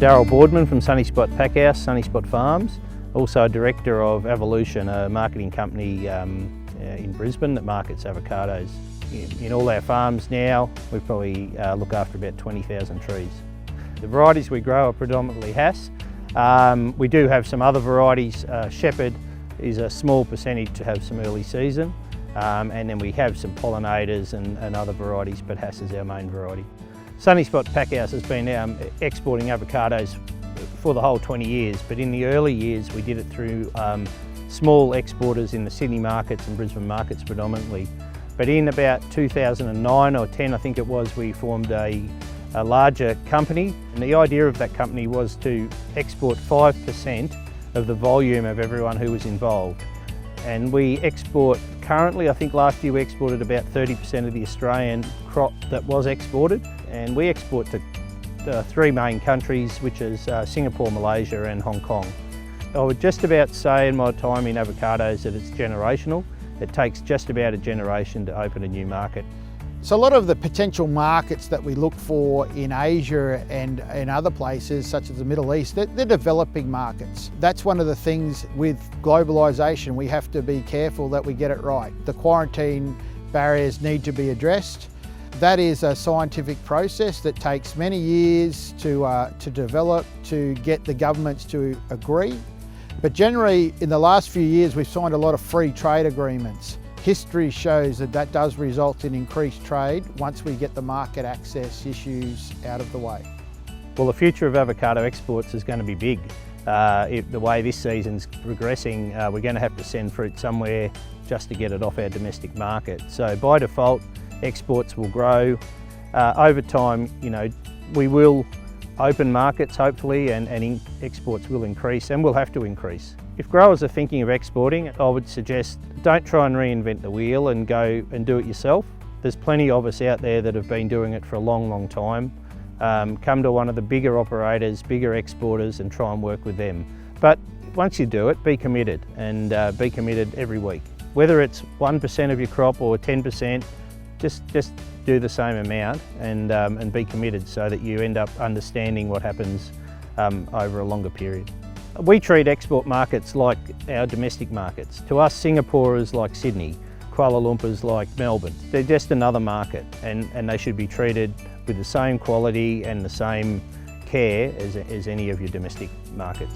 Darryl Boardman from Sunnyspot Packhouse, Sunnyspot Farms, also Director of Evolution, a marketing company in Brisbane that markets avocados. In all our farms now, we probably look after about 20,000 trees. The varieties we grow are predominantly Hass. We do have some other varieties. Shepherd is a small percentage to have some early season, and then we have some pollinators and other varieties, but Hass is our main variety. Sunnyspot Packhouse has been exporting avocados for the whole 20 years, but in the early years we did it through small exporters in the Sydney markets and Brisbane markets predominantly. But in about 2009 or 10, I think it was, we formed a larger company, and the idea of that company was to export 5% of the volume of everyone who was involved. And we export currently, I think last year we exported about 30% of the Australian crop that was exported, and we export to three main countries, which is Singapore, Malaysia and Hong Kong. I would just about say in my time in avocados that it's generational. It takes just about a generation to open a new market. So a lot of the potential markets that we look for in Asia and in other places, such as the Middle East, they're developing markets. That's one of the things with globalisation. We have to be careful that we get it right. The quarantine barriers need to be addressed. That is a scientific process that takes many years to develop, to get the governments to agree. But generally, in the last few years, we've signed a lot of free trade agreements. History shows that that does result in increased trade once we get the market access issues out of the way. Well, the future of avocado exports is going to be big. The way this season's progressing, we're going to have to send fruit somewhere just to get it off our domestic market. So by default, exports will grow. Over time, we will open markets hopefully, and exports will increase, and will have to increase. If growers are thinking of exporting, I would suggest don't try and reinvent the wheel and go and do it yourself. There's plenty of us out there that have been doing it for a long time. Come to one of the bigger operators, bigger exporters, and try and work with them. But once you do it, be committed, and be committed every week. Whether it's 1% of your crop or 10%, just do the same amount and be committed so that you end up understanding what happens over a longer period. We treat export markets like our domestic markets. To us, Singapore is like Sydney, Kuala Lumpur is like Melbourne. They're just another market, and they should be treated with the same quality and the same care as any of your domestic markets.